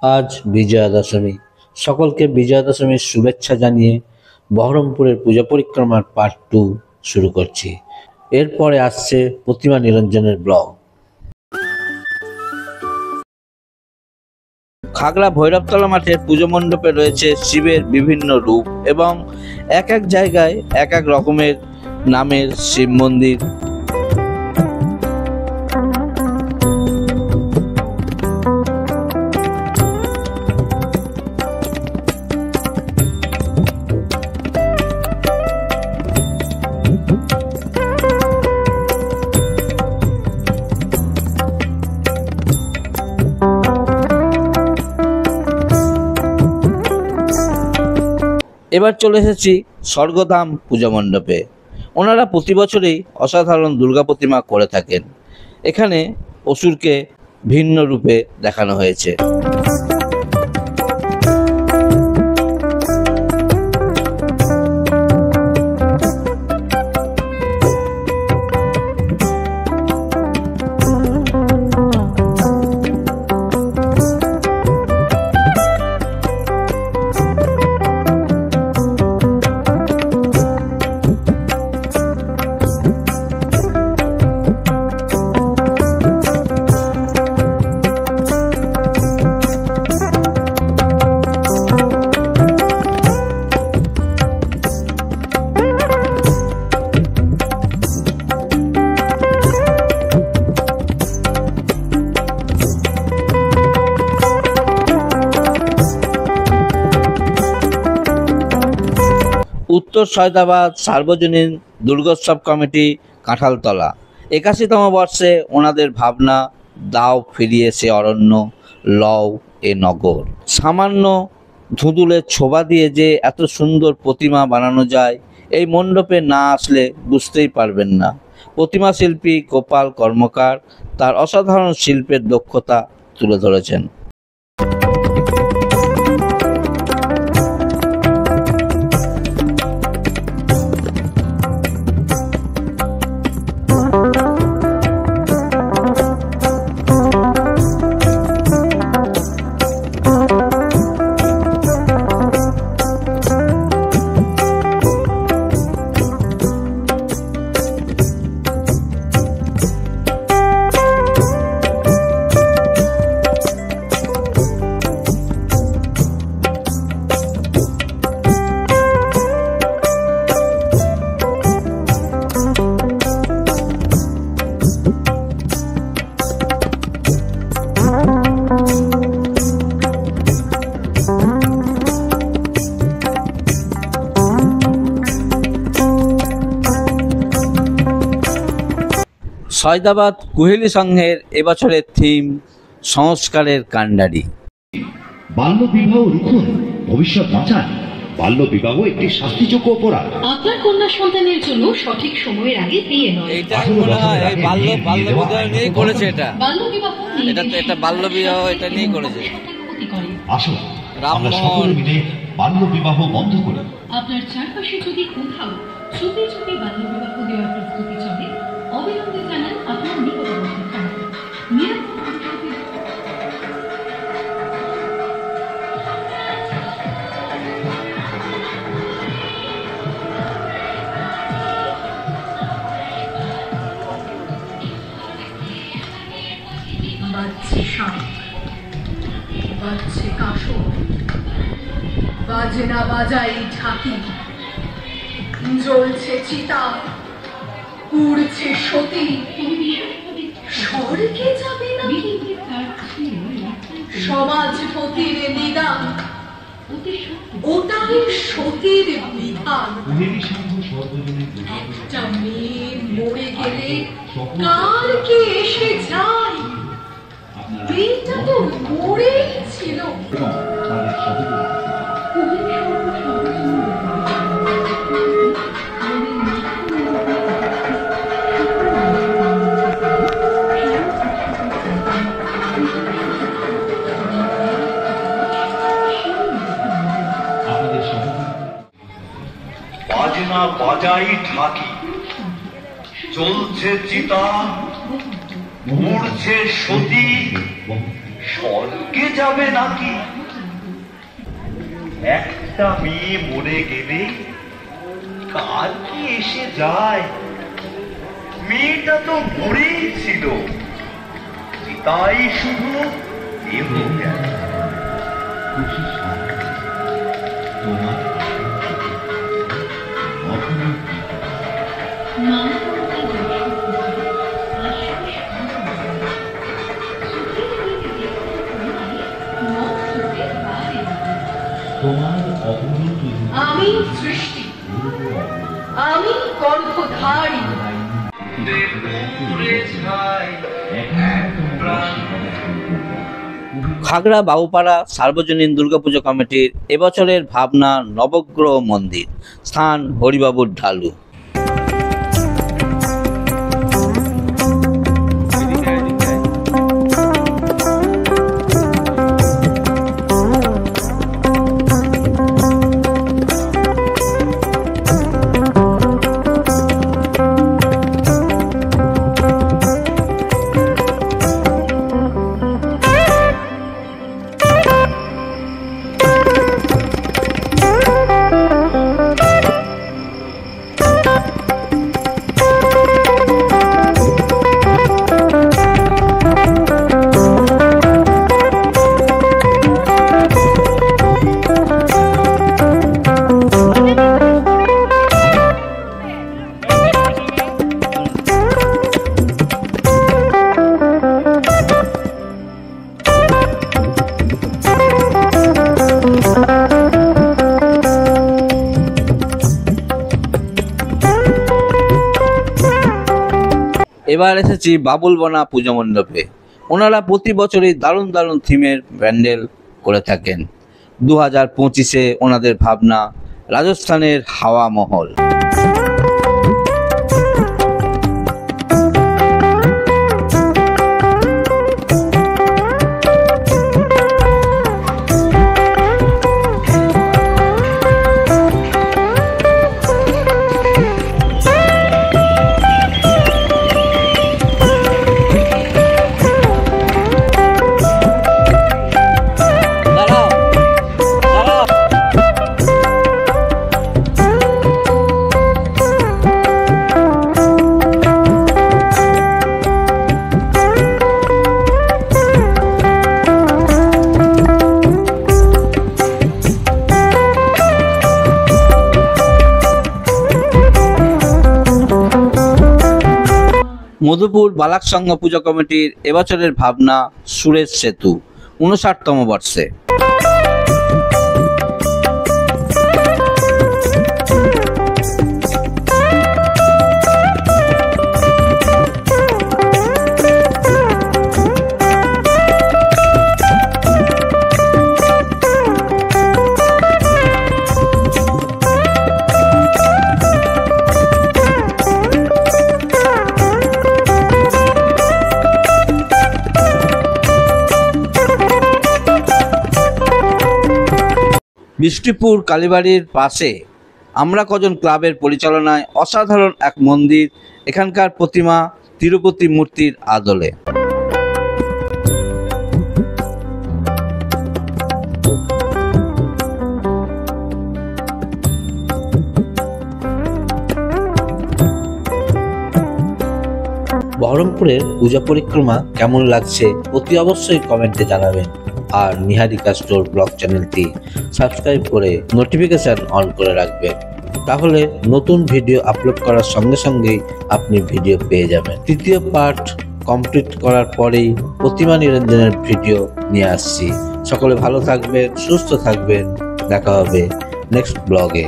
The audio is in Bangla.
আজ বিজয়া দশমী। সকলকে বিজয়া দশমীর শুভেচ্ছা জানিয়ে বহরমপুরের পূজা পরিক্রমার পার্ট 2 শুরু করছি। এরপরে আসছে প্রতিমা নিরঞ্জনের ব্লগ। খাগড়া ভৈরবতলা মাঠের পুজো মণ্ডপে রয়েছে শিবের বিভিন্ন রূপ এবং এক এক জায়গায় এক এক রকমের নামের শিব মন্দির। এবার চলে এসেছি স্বর্গধাম পূজা মণ্ডপে। ওনারা প্রতি বছরই অসাধারণ দুর্গা প্রতিমা করে থাকেন। এখানে অসুরকে ভিন্ন রূপে দেখানো হয়েছে। উত্তর সৈয়দাবাদ সার্বজনীন দুর্গোৎসব কমিটি কাঁঠালতলা 81তম বর্ষে ওনাদের ভাবনা দাও ফিরিয়ে সে অরণ্য লও এ নগর। সামান্য ধুঁদুলের ছোবা দিয়ে যে এত সুন্দর প্রতিমা বানানো যায় এই মণ্ডপে না আসলে বুঝতেই পারবেন না। প্রতিমা শিল্পী গোপাল কর্মকার তার অসাধারণ শিল্পের দক্ষতা তুলে ধরেছেন। সৈয়দাবাদ কুহেলি সংঘের এবছরের থিম সংস্কারের কাণ্ডারি। বাল্য বিবাহ রুখুন, ভবিষ্যৎ বাঁচান। বাল্য বিবাহ একটি শাস্তিযোগ্য অপরাধ। আপনার কন্যা সন্তানের জন্য সঠিক সময়ের আগে বিয়ে নয়। এটা মনে হয় বাল্য বিবাহ নিয়েই করেছে। বাল্য বিবাহ এটা বাল্য বিবাহ এটা নিয়েই করেছে। আসুন আমরা সকলে মিলে বাল্য বিবাহ বন্ধ করি। আপনার চারপাশে যদি কোথাও চুপি চুপি বাল্য বিবাহ দেওয়ার প্রস্তুতি চলে অবিলম্বে জানান আপনার নিকটবর্তী থানায়। বাজছে শাঁখ, বাজছে কাঁসর, বাজে না বাজাই ঢাকি, জ্বলছে চিতা, উড়ছে সতী, স্বর্গে যাবে না সমাজপতির নিদান, ওটাই সতীর বিধান। একটা মেয়ে মরে গেলে কার কে এসে যায়, মেয়েটা তো মরেই ছিল। বাজনা বাজাই ঢাকি, চলছে চিতা, উড়ছে সতী, স্বর্গে যাবে নাকি? একটা মেয়ে মরে গেলে কার কি এসে যায়? মেয়েটা তো মরেই ছিল, তাই শুধু দেহ জ্ঞান। আমি সৃষ্টি, আমি গর্ভধারী। খাগড়া বাবুপাড়া সার্বজনীন দুর্গাপুজো কমিটির এবছরের ভাবনা নবগ্রহ মন্দির, স্থান হরিবাবুর ঢালু। এবার এসেছি বাবুলবনা পুজো মণ্ডপে। ওনারা প্রতি বছরই দারুণ দারুণ থিমের প্যান্ডেল করে থাকেন। 2025-এ ওনাদের ভাবনা রাজস্থানের হাওয়া মহল। মধুপুর বালাক সংঘ পুজো কমিটির এবছরের ভাবনা সুরেশ সেতু, 59তম বর্ষে। বৃষ্টিপুর কালীবাড়ির পাশে আমরা কজন ক্লাবের পরিচালনায় অসাধারণ এক মন্দির, এখানকার প্রতিমা তিরুপতি মূর্তির আদলে। বহরমপুরের পূজা পরিক্রমা কেমন লাগছে অতি অবশ্যই কমেন্টে জানাবেন। আর নিহারিকা স্টোর ব্লগ চ্যানেলটি সাবস্ক্রাইব করে নোটিফিকেশন অন করে রাখবেন, তাহলে নতুন ভিডিও আপলোড করার সঙ্গে সঙ্গেই আপনি ভিডিও পেয়ে যাবেন। তৃতীয় পার্ট কমপ্লিট করার পরেই প্রতিমা নিরঞ্জনের ভিডিও নিয়ে আসছি। সকলে ভালো থাকবেন, সুস্থ থাকবেন, দেখা হবে নেক্সট ব্লগে।